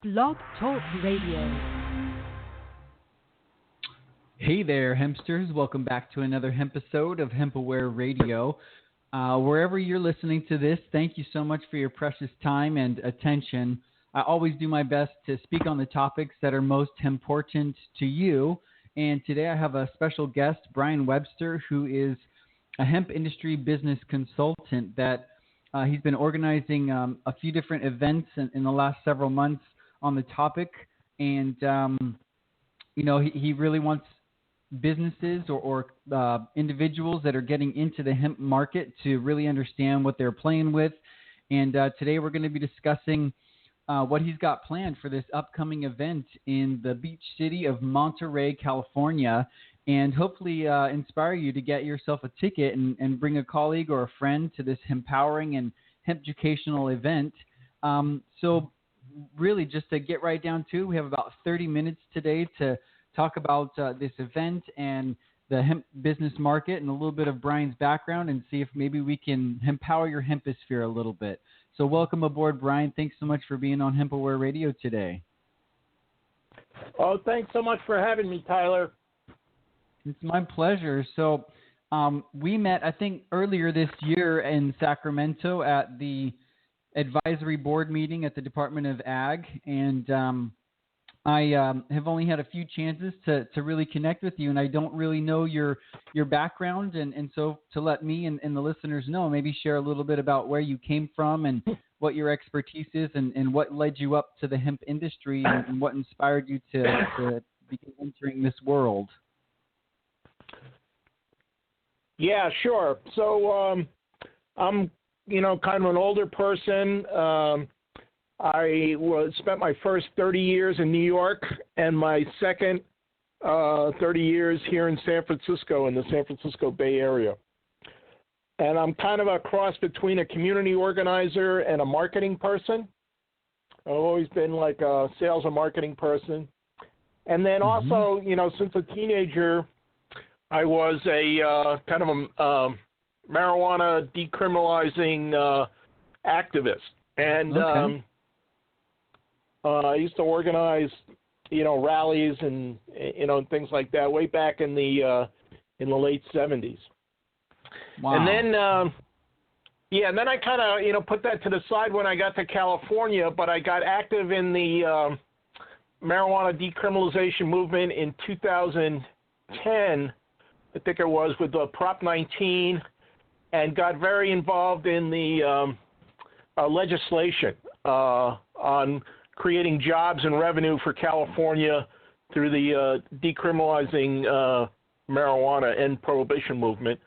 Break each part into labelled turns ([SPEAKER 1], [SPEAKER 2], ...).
[SPEAKER 1] Blog Talk Radio.
[SPEAKER 2] Hey there, hempsters. Welcome back to another hemp episode of Hemp Aware Radio. Wherever you're listening to this, thank you so much for your precious time and attention. I always do my best to speak on the topics that are most important to you. And today I have a special guest, Brian Webster, who is a hemp industry business consultant that he's been organizing a few different events in the last several months on the topic. And, he really wants businesses or individuals that are getting into the hemp market to really understand what they're playing with. And today we're going to be discussing what he's got planned for this upcoming event in the beach city of Monterey, California, and hopefully inspire you to get yourself a ticket and bring a colleague or a friend to this empowering and hemp educational event. So really just to get right down to, we have about 30 minutes today to talk about this event and the hemp business market and a little bit of Brian's background and see if maybe we can empower your hemposphere a little bit. So welcome aboard, Brian. Thanks so much for being on Hemp Aware Radio today.
[SPEAKER 3] Oh, thanks so much for having me, Tyler.
[SPEAKER 2] It's my pleasure. So we met, I think, earlier this year in Sacramento at the advisory board meeting at the Department of Ag, and I have only had a few chances to really connect with you, and I don't really know your background, and so to let me and the listeners know, maybe share a little bit about where you came from and what your expertise is and what led you up to the hemp industry and what inspired you to begin entering this world.
[SPEAKER 3] Yeah, sure. So I'm, kind of an older person. I spent my first 30 years in New York and my second 30 years here in San Francisco, in the San Francisco Bay Area. And I'm kind of a cross between a community organizer and a marketing person. I've always been like a sales and marketing person. And then also, since a teenager, I was a kind of a marijuana decriminalizing activist. And
[SPEAKER 2] okay.
[SPEAKER 3] I used to organize, rallies and things like that way back in the late 70s.
[SPEAKER 2] Wow.
[SPEAKER 3] And then, and then I kind of, put that to the side when I got to California, but I got active in the marijuana decriminalization movement in 2010, I think it was, with Prop 19, and got very involved in the legislation on creating jobs and revenue for California through the decriminalizing marijuana and prohibition movement.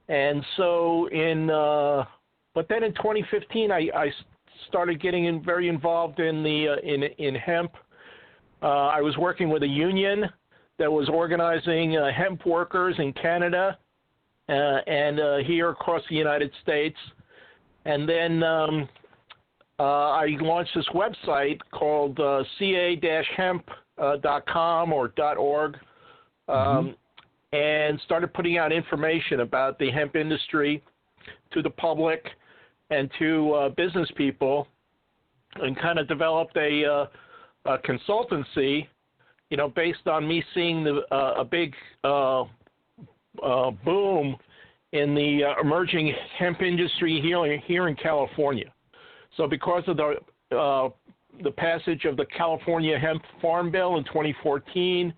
[SPEAKER 3] And so but then in 2015, I started getting very involved in in hemp. I was working with a union that was organizing hemp workers in Canada and here across the United States. And then I launched this website called ca-hemp.com or .org, and started putting out information about the hemp industry to the public and to business people, and kind of developed a consultancy, based on me seeing a big boom in the emerging hemp industry here in California. So because of the passage of the California Hemp Farm Bill in 2014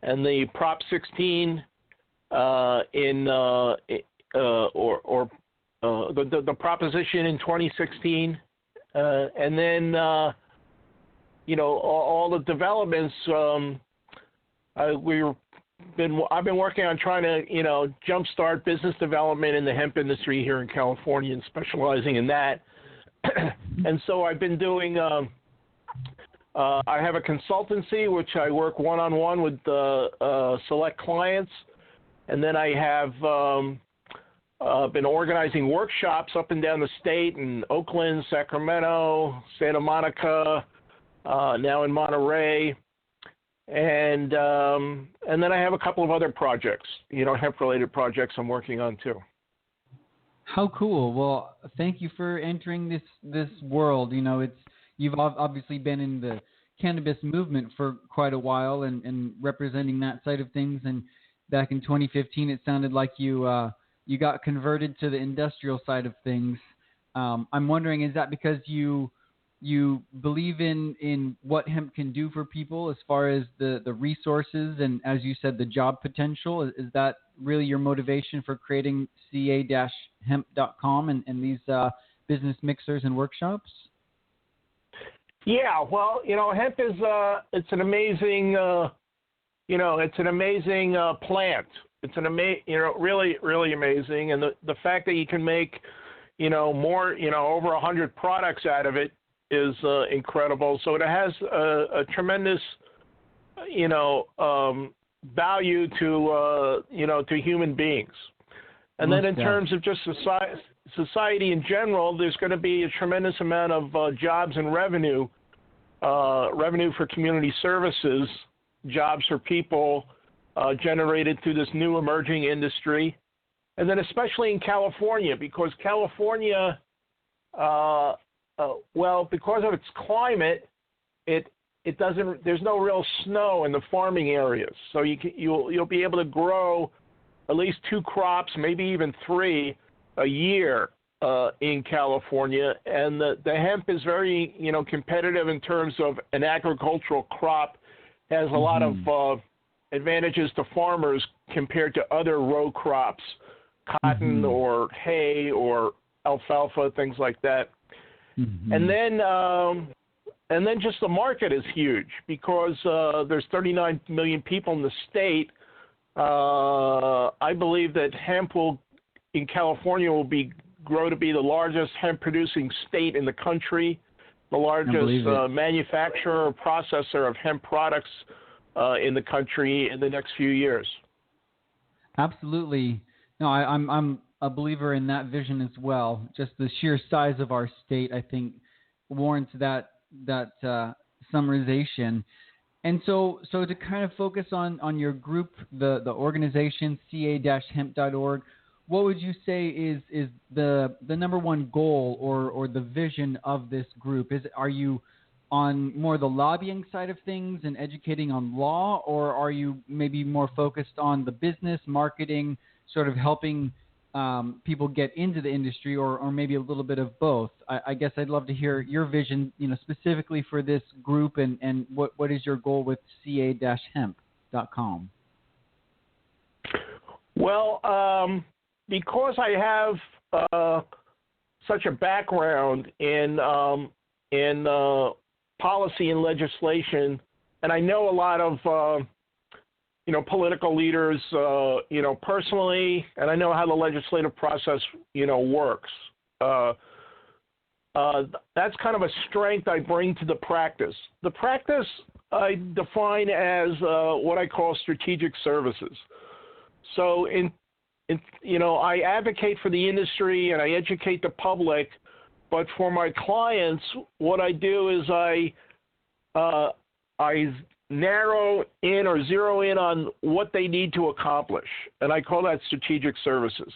[SPEAKER 3] and the Prop 16 the proposition in 2016, and then all the developments. I've been working on trying to jumpstart business development in the hemp industry here in California and specializing in that. And so I've been doing. I have a consultancy which I work one-on-one with select clients, and then I have been organizing workshops up and down the state in Oakland, Sacramento, Santa Monica, now in Monterey, and then I have a couple of other projects, hemp-related projects I'm working on too.
[SPEAKER 2] How cool. Well, thank you for entering this world. you've obviously been in the cannabis movement for quite a while and representing that side of things. And back in 2015, it sounded like you got converted to the industrial side of things. I'm wondering, is that because you believe in what hemp can do for people as far as the resources and, as you said, the job potential? Is that really your motivation for creating ca-hemp.com and these business mixers and workshops?
[SPEAKER 3] Yeah, well, hemp is it's an amazing plant. It's really, really amazing, and the fact that you can make more over 100 products out of it is incredible. So it has a tremendous value to human beings. And then in terms of just society in general, there's going to be a tremendous amount of jobs and revenue for community services, jobs for people generated through this new emerging industry. And then especially in California, because California, because of its climate, there's no real snow in the farming areas. So you'll be able to grow at least 2 crops, maybe even 3 a year in California. And the hemp is very, competitive in terms of an agricultural crop, has a lot of advantages to farmers compared to other row crops, cotton or hay or alfalfa, things like that. And then just the market is huge because there's 39 million people in the state. I believe that hemp in California will grow to be the largest hemp-producing state in the country, the largest manufacturer or processor of hemp products in the country in the next few years. Absolutely.
[SPEAKER 2] No, I'm a believer in that vision as well. Just the sheer size of our state, I think, warrants that summarization. And so to kind of focus on your group, the organization, ca-hemp.org, what would you say is the number one goal or the vision of this group? Are you on more the lobbying side of things and educating on law, or are you maybe more focused on the business, marketing, sort of helping people get into the industry, or maybe a little bit of both? I guess I'd love to hear your vision, specifically for this group, and what is your goal with ca-hemp.com?
[SPEAKER 3] Well, because I have such a background in policy and legislation, and I know a lot of political leaders, personally, and I know how the legislative process, works. That's kind of a strength I bring to the practice. The practice I define as what I call strategic services. So I advocate for the industry and I educate the public, but for my clients, what I do is I narrow in or zero in on what they need to accomplish, and I call that strategic services.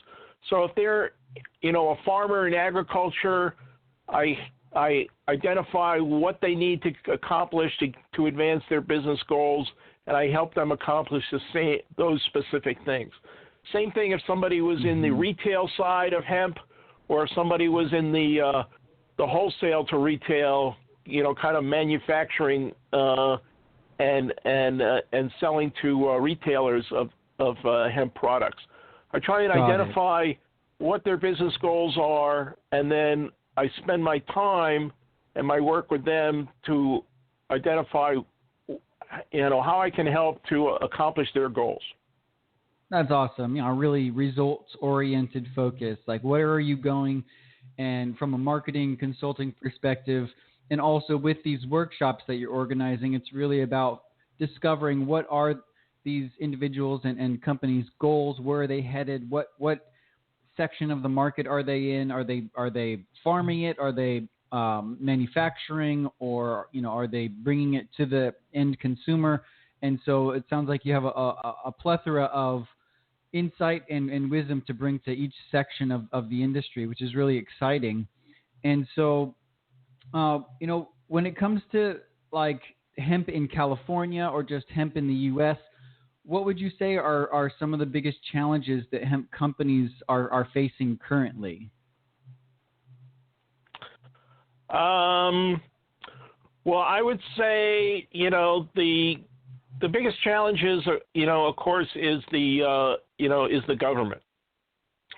[SPEAKER 3] So if they're, a farmer in agriculture, I identify what they need to accomplish to advance their business goals, and I help them accomplish those specific things. Same thing if somebody was in the retail side of hemp, or if somebody was in the wholesale to retail, kind of manufacturing and selling to retailers of hemp products. I try and identify what their business goals are, and then I spend my time and my work with them to identify, how I can help to accomplish their goals.
[SPEAKER 2] That's awesome. A really results-oriented focus. Like, where are you going? And from a marketing consulting perspective, and also with these workshops that you're organizing, it's really about discovering what are these individuals and companies' goals, where are they headed, what section of the market are they in? Are they farming it? Are they manufacturing, or are they bringing it to the end consumer? And so it sounds like you have a plethora of insight and wisdom to bring to each section of the industry, which is really exciting. And so, when it comes to like hemp in California or just hemp in the U.S., what would you say are some of the biggest challenges that hemp companies are facing currently?
[SPEAKER 3] Well, I would say, the biggest challenges are, of course, is the government.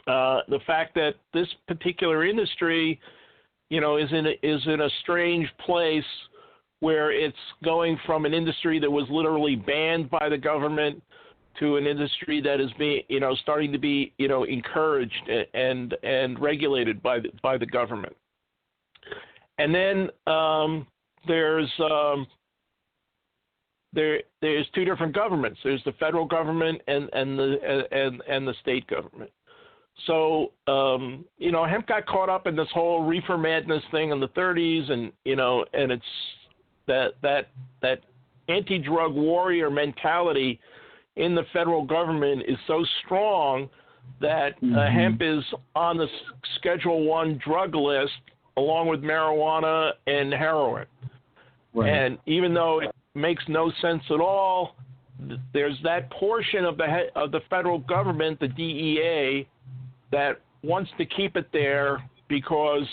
[SPEAKER 3] The fact that this particular industry, is in a strange place where it's going from an industry that was literally banned by the government to an industry that is being, starting to be, encouraged and regulated by the government. And then there's two different governments. There's the federal government and the state government. So hemp got caught up in this whole reefer madness thing in the 30s, and and it's that anti-drug warrior mentality in the federal government is so strong that hemp is on the Schedule I drug list along with marijuana and heroin. Right. And even though it makes no sense at all, there's that portion of the federal government, the DEA, that wants to keep it there because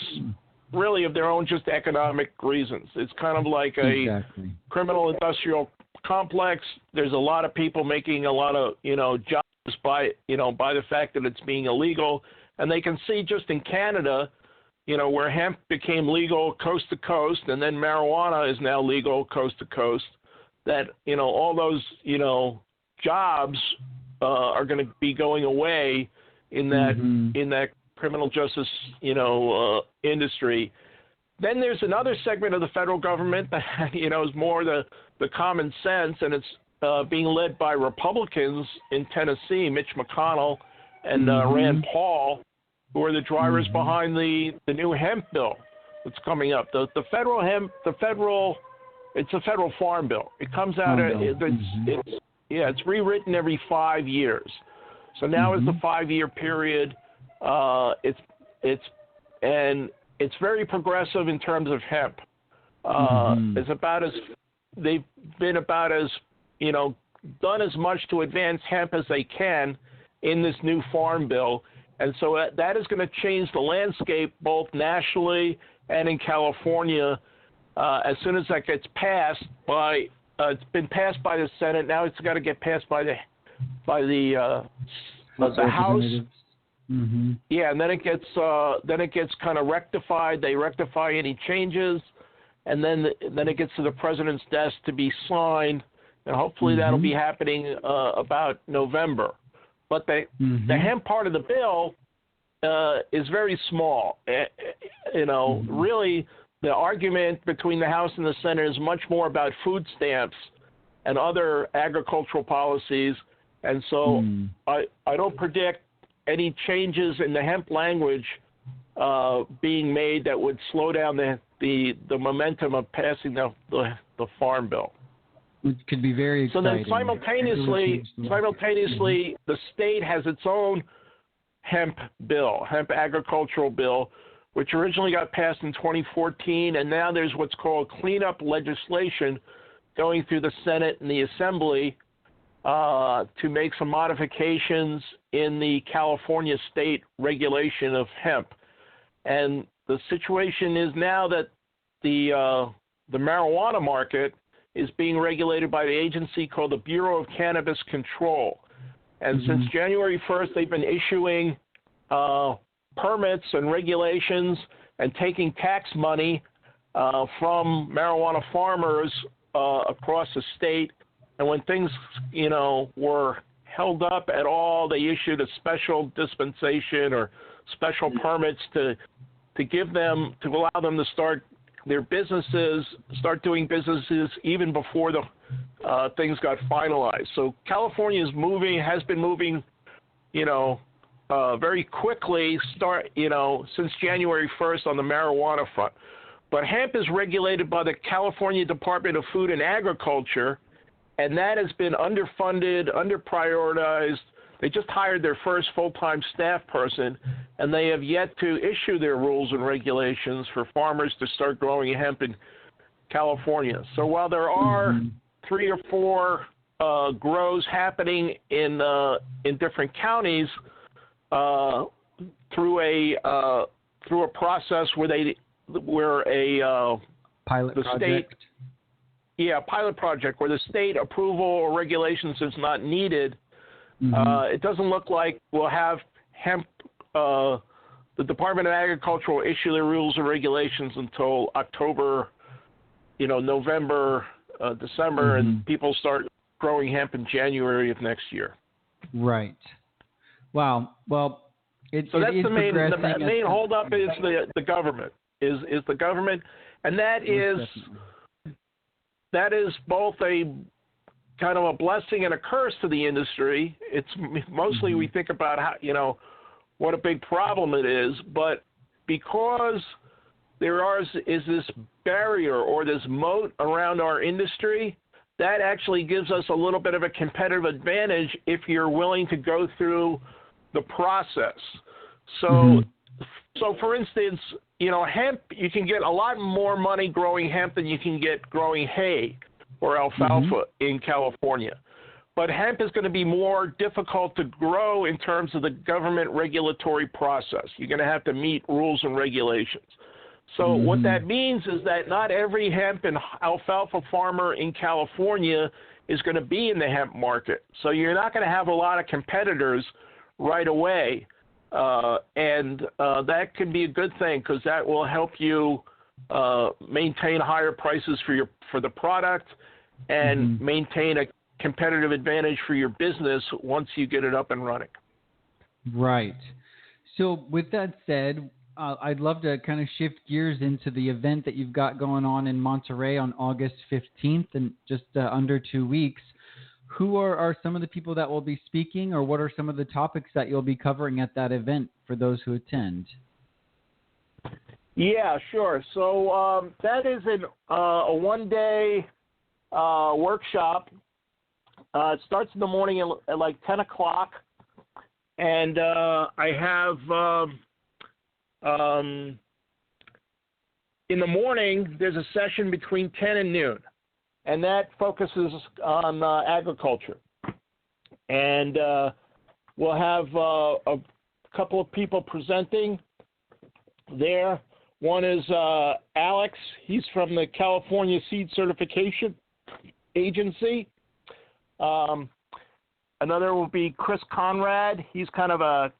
[SPEAKER 3] really of their own just economic reasons. It's kind of like a criminal industrial complex. There's a lot of people making a lot of, jobs by the fact that it's being illegal. And they can see just in Canada, where hemp became legal coast to coast, and then marijuana is now legal coast to coast, that, all those, jobs are going to be going away in that criminal justice, industry. Then there's another segment of the federal government that, is more the common sense, and it's being led by Republicans in Tennessee, Mitch McConnell and Rand Paul, who are the drivers behind the new hemp bill that's coming up. The federal hemp, it's a federal farm bill. It comes out, it's rewritten every 5 years. So now is the 5-year period. It's very progressive in terms of hemp. It's about as they've been about as done as much to advance hemp as they can in this new farm bill, and so that is going to change the landscape both nationally and in California. As soon as that gets passed by, it's been passed by the Senate. Now it's got to get passed by the House. Yeah, and then it gets kind of rectified. They rectify any changes, and then it gets to the president's desk to be signed, and hopefully that'll be happening about November. But the hemp part of the bill is very small. Really, the argument between the House and the Senate is much more about food stamps and other agricultural policies. And so I don't predict any changes in the hemp language being made that would slow down the momentum of passing the farm bill.
[SPEAKER 2] Which could be very exciting.
[SPEAKER 3] So then simultaneously, the state has its own hemp agricultural bill, which originally got passed in 2014, and now there's what's called cleanup legislation going through the Senate and the Assembly to make some modifications in the California state regulation of hemp. And the situation is now that the marijuana market is being regulated by the agency called the Bureau of Cannabis Control. And since January 1st, they've been issuing permits and regulations and taking tax money from marijuana farmers across the state. And when things, were held up at all, they issued a special dispensation or special permits to allow them to start their businesses, start doing businesses even before the things got finalized. So California has been moving, very quickly, since January 1st on the marijuana front. But hemp is regulated by the California Department of Food and Agriculture, and that has been underfunded, underprioritized. They just hired their first full-time staff person, and they have yet to issue their rules and regulations for farmers to start growing hemp in California. So while there are 3 or 4 grows happening in different counties through a process where a
[SPEAKER 2] pilot
[SPEAKER 3] the
[SPEAKER 2] project.
[SPEAKER 3] Pilot project where the state approval or regulations is not needed. It doesn't look like we'll have hemp. The Department of Agriculture will issue their rules and regulations until October, November, December, and people start growing hemp in January of next year.
[SPEAKER 2] Right. Wow. Well,
[SPEAKER 3] so that's the main holdup is the government. Is the government, and that is both a kind of a blessing and a curse to the industry. It's mostly we think about how what a big problem it is, but because there is this barrier or this moat around our industry, that actually gives us a little bit of a competitive advantage if you're willing to go through the process. So, for instance, hemp, you can get a lot more money growing hemp than you can get growing hay or alfalfa in California. But hemp is going to be more difficult to grow in terms of the government regulatory process. You're going to have to meet rules and regulations. So what that means is that not every hemp and alfalfa farmer in California is going to be in the hemp market. So you're not going to have a lot of competitors right away. And that can be a good thing because that will help you maintain higher prices for the product and maintain a competitive advantage for your business once you get it up and running.
[SPEAKER 2] Right. So with that said, I'd love to kind of shift gears into the event that you've got going on in Monterey on August 15th in just under 2 weeks. Who are some of the people that will be speaking, or what are some of the topics that you'll be covering at that event for those who attend?
[SPEAKER 3] Yeah, sure. So that is a one-day workshop. It starts in the morning at like 10 o'clock, and I have in the morning there's a session between 10 and noon, and that focuses on agriculture. And we'll have a couple of people presenting there. One is Alex. He's from the California Seed Certification Agency. Another will be Chris Conrad. He's kind of a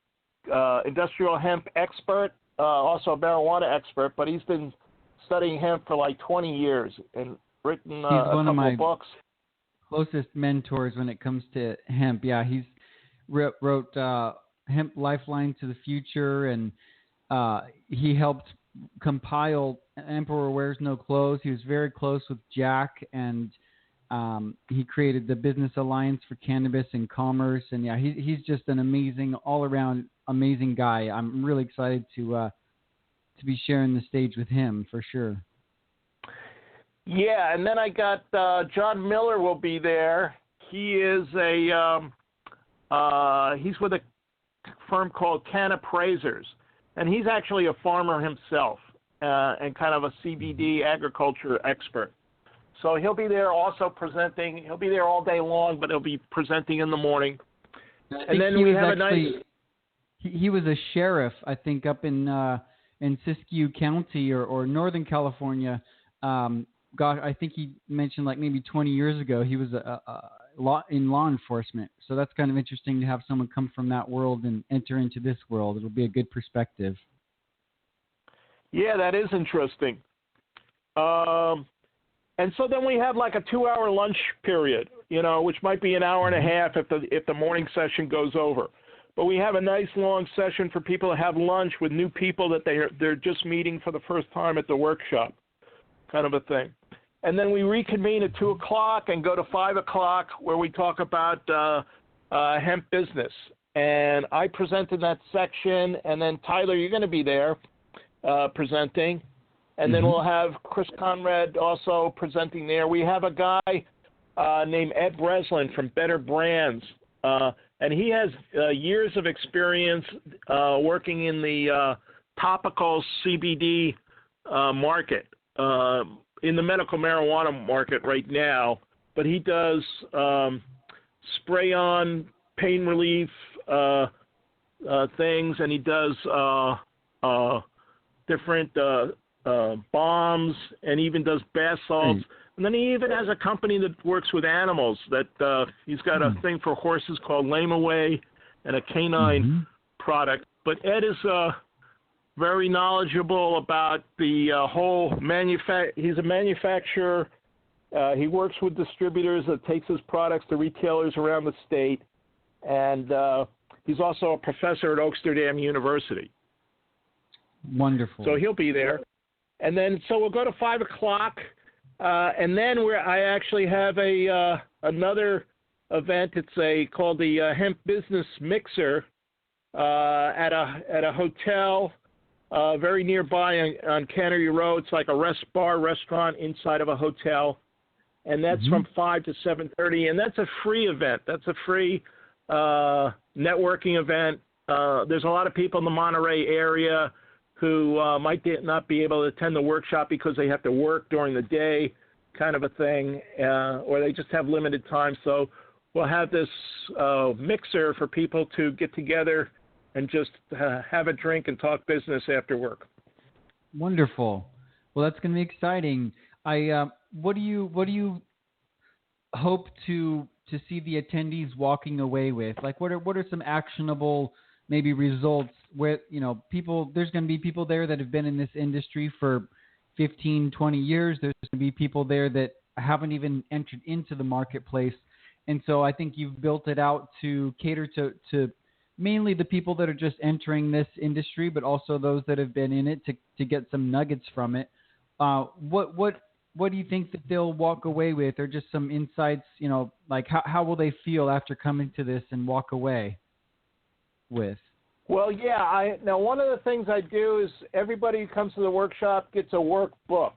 [SPEAKER 3] industrial hemp expert, also a marijuana expert, but he's been studying hemp for like 20 years and written a couple of books.
[SPEAKER 2] Closest mentors when it comes to hemp. Yeah, he's wrote Hemp Lifeline to the Future, and he helped compile Emperor Wears No Clothes. He was very close with Jack, and he created the Business Alliance for Cannabis and Commerce. And yeah, he's just an amazing, all-around amazing guy. I'm really excited to be sharing the stage with him for sure.
[SPEAKER 3] Yeah, and then I got John Miller will be there. He is he's with a firm called Can Appraisers, and he's actually a farmer himself and kind of a CBD agriculture expert. So he'll be there also presenting. He'll be there all day long, but he'll be presenting in the morning. And then we have
[SPEAKER 2] He was a sheriff, I think, up in Siskiyou County or Northern California. I think he mentioned like maybe 20 years ago he was in law enforcement. So that's kind of interesting to have someone come from that world and enter into this world. It'll be a good perspective. Yeah,
[SPEAKER 3] that is interesting. And so then we have like a 2-hour lunch period, which might be an hour and a half if the morning session goes over. But we have a nice long session for people to have lunch with new people that they're just meeting for the first time at the workshop, kind of a thing. And then we reconvene at 2 o'clock and go to 5 o'clock where we talk about hemp business. And I present in that section, and then Tyler, you're going to be there presenting. And then we'll have Chris Conrad also presenting there. We have a guy named Ed Breslin from Better Brands, and he has years of experience working in the topical CBD market. in the medical marijuana market right now, but he does spray-on pain relief things, and he does different bombs, and even does bath salts. And then he even has a company that works with animals. That he's got a thing for horses called Lame Away, and a canine product. But Ed is very knowledgeable about the whole He's a manufacturer. He works with distributors that takes his products to retailers around the state, and he's also a professor at Oaksterdam University.
[SPEAKER 2] Wonderful.
[SPEAKER 3] So he'll be there. And then, so we'll go to 5 o'clock, and then I actually have another event. It's called the hemp-business mixer at a hotel very nearby on Cannery Road. It's like a bar restaurant inside of a hotel, and that's from 5 to 7:30, and that's a free event. That's a free networking event. There's a lot of people in the Monterey area who might not be able to attend the workshop because they have to work during the day, kind of a thing, or they just have limited time. So we'll have this mixer for people to get together and just have a drink and talk business after work.
[SPEAKER 2] Wonderful. Well, that's going to be exciting. What do you hope to see the attendees walking away with? Like, what are some actionable maybe results where, there's going to be people there that have been in this industry for 15, 20 years. There's going to be people there that haven't even entered into the marketplace. And so I think you've built it out to cater to mainly the people that are just entering this industry, but also those that have been in it to get some nuggets from it. What do you think that they'll walk away with, or just some insights, like how will they feel after coming to this and walk away with?
[SPEAKER 3] Well, yeah. Now, one of the things I do is everybody who comes to the workshop gets a workbook.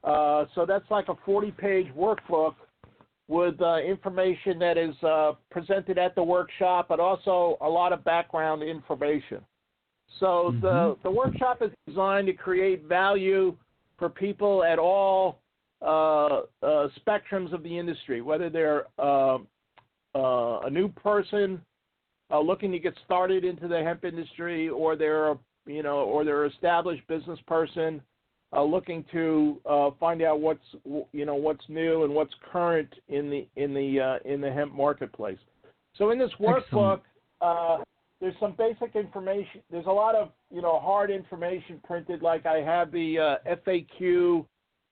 [SPEAKER 3] So that's like a 40-page workbook with information that is presented at the workshop, but also a lot of background information. So the workshop is designed to create value for people at all spectrums of the industry, whether they're a new person looking to get started into the hemp industry, or they're an established business person looking to find out what's new and what's current in the hemp marketplace. So in this workbook, there's some basic information. There's a lot of hard information printed. Like I have the FAQ,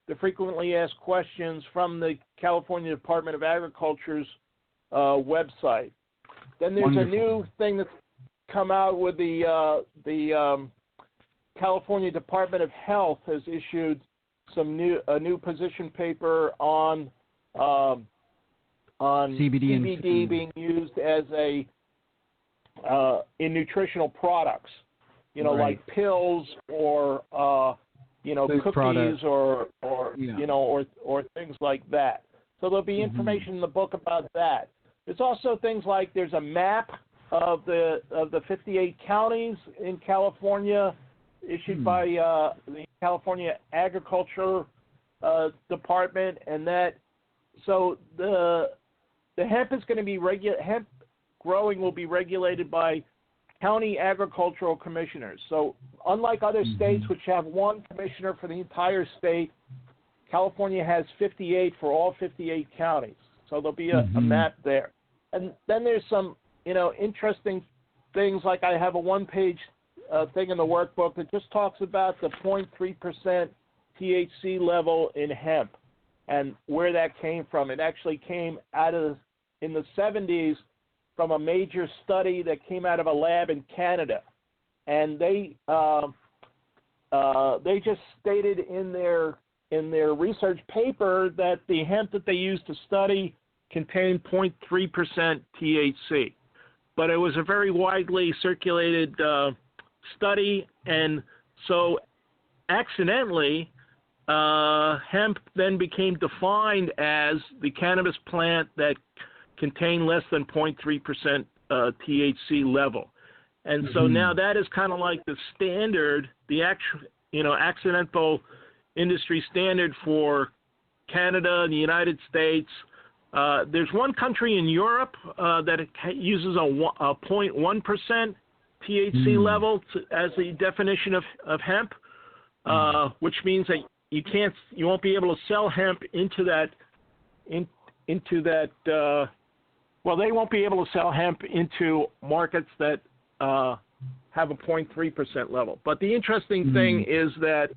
[SPEAKER 3] the frequently asked questions from the California Department of Agriculture's website. Then there's a new thing that's come out with the California Department of Health has issued a new position paper on CBD being used as in nutritional products, like pills or cookies
[SPEAKER 2] products.
[SPEAKER 3] or things like that. So there'll be information in the book about that. There's also things like there's a map of the 58 counties in California issued by the California Agriculture Department, and so the hemp is going to be hemp growing will be regulated by county agricultural commissioners. So unlike other states which have one commissioner for the entire state, California has 58 for all 58 counties. So there'll be a map there. And then there's some, interesting things, like I have a one-page thing in the workbook that just talks about the 0.3% THC level in hemp and where that came from. It actually came in the 70s from a major study that came out of a lab in Canada. And they just stated in their research paper that the hemp that they used to study contained 0.3% THC. But it was a very widely circulated study, and so accidentally, hemp then became defined as the cannabis plant that contained less than 0.3% THC level. And so now that is kind of like the standard, the actual, accidental industry standard for Canada and the United States. There's one country in Europe that uses a 0.1% THC level as the definition of hemp, which means that you won't be able to sell hemp into that. Well, they won't be able to sell hemp into markets that have a 0.3% level. But the interesting thing is that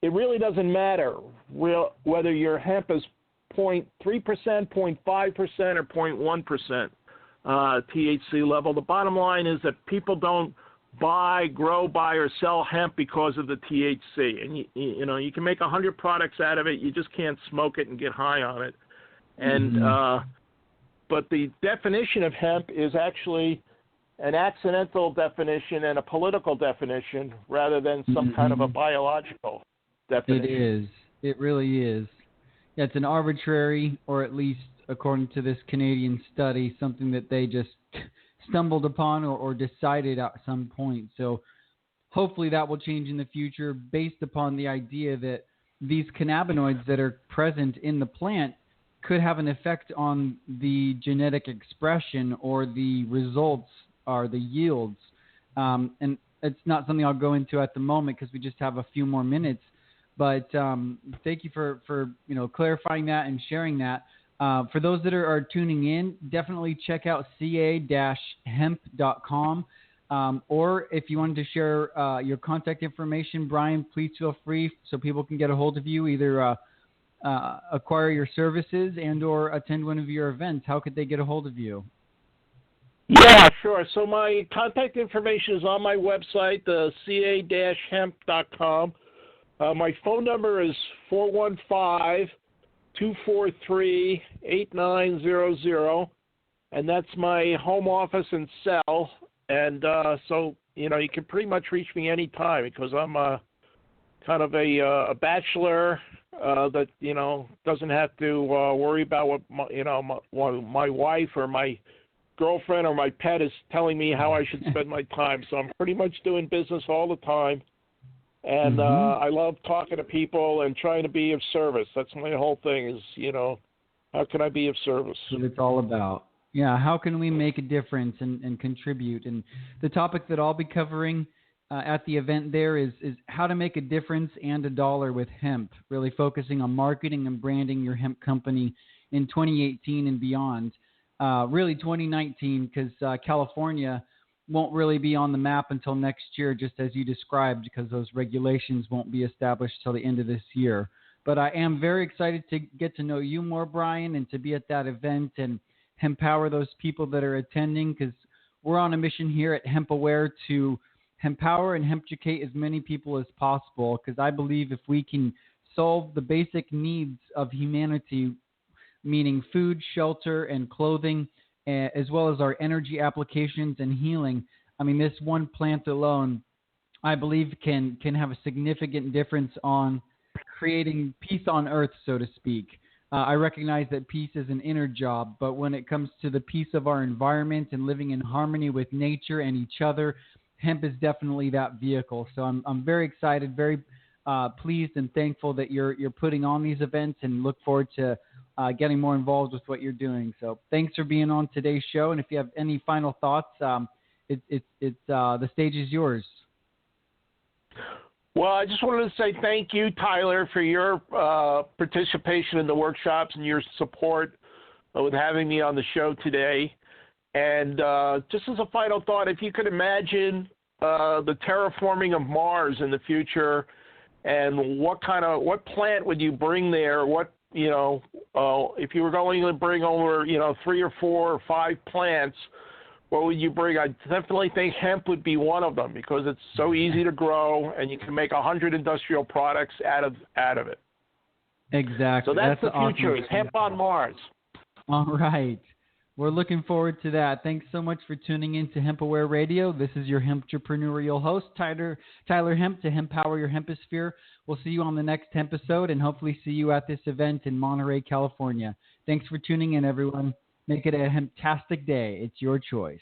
[SPEAKER 3] it really doesn't matter whether your hemp is 0.3%, 0.5%, or 0.1% THC level. The bottom line is that people don't grow, buy, or sell hemp because of the THC. And you can make 100 products out of it. You just can't smoke it and get high on it. And but the definition of hemp is actually an accidental definition and a political definition rather than some kind of a biological definition.
[SPEAKER 2] It is. It really is. Yeah, it's an arbitrary, or at least according to this Canadian study, something that they just stumbled upon or decided at some point. So hopefully that will change in the future based upon the idea that these cannabinoids that are present in the plant could have an effect on the genetic expression or the results or the yields. And it's not something I'll go into at the moment because we just have a few more minutes. But thank you for clarifying that and sharing that. For those that are tuning in, definitely check out ca-hemp.com. Or if you wanted to share your contact information, Brian, please feel free so people can get a hold of you, either acquire your services and or attend one of your events. How could they get a hold of you?
[SPEAKER 3] Yeah, sure. So my contact information is on my website, ca-hemp.com. My phone number is 415-243-8900, and that's my home office and cell. And so, you can pretty much reach me anytime because I'm kind of a bachelor that, doesn't have to worry about what, my wife or my girlfriend or my pet is telling me how I should spend my time. So I'm pretty much doing business all the time. And I love talking to people and trying to be of service. That's my whole thing is, how can I be of service?
[SPEAKER 2] That's what it's all about. Yeah, how can we make a difference and contribute? And the topic that I'll be covering at the event there is how to make a difference and a dollar with hemp, really focusing on marketing and branding your hemp company in 2018 and beyond. Really 2019 because California won't really be on the map until next year, just as you described, because those regulations won't be established till the end of this year. But I am very excited to get to know you more, Brian, and to be at that event and empower those people that are attending, because we're on a mission here at Hemp Aware to empower and hemp-educate as many people as possible, because I believe if we can solve the basic needs of humanity, meaning food, shelter, and clothing, as well as our energy applications and healing. I mean, this one plant alone, I believe, can have a significant difference on creating peace on earth, so to speak. I recognize that peace is an inner job, but when it comes to the peace of our environment and living in harmony with nature and each other, hemp is definitely that vehicle. So I'm very excited, very pleased and thankful that you're putting on these events, and look forward to getting more involved with what you're doing. So thanks for being on today's show. And if you have any final thoughts, the stage is yours.
[SPEAKER 3] Well, I just wanted to say thank you, Tyler, for your participation in the workshops and your support with having me on the show today. And just as a final thought, if you could imagine the terraforming of Mars in the future, and what plant would you bring there? If you were going to bring over, 3 or 4 or 5 plants, what would you bring? I definitely think hemp would be one of them because it's so easy to grow and you can make 100 industrial products out of it.
[SPEAKER 2] Exactly.
[SPEAKER 3] So that's the future.
[SPEAKER 2] Awesome.
[SPEAKER 3] It's hemp on Mars.
[SPEAKER 2] All right. We're looking forward to that. Thanks so much for tuning in to Hemp Aware Radio. This is your hemp-entrepreneurial host, Tyler Hemp, to Hempower Your Hemposphere. We'll see you on the next episode and hopefully see you at this event in Monterey, California. Thanks for tuning in, everyone. Make it a hemptastic day. It's your choice.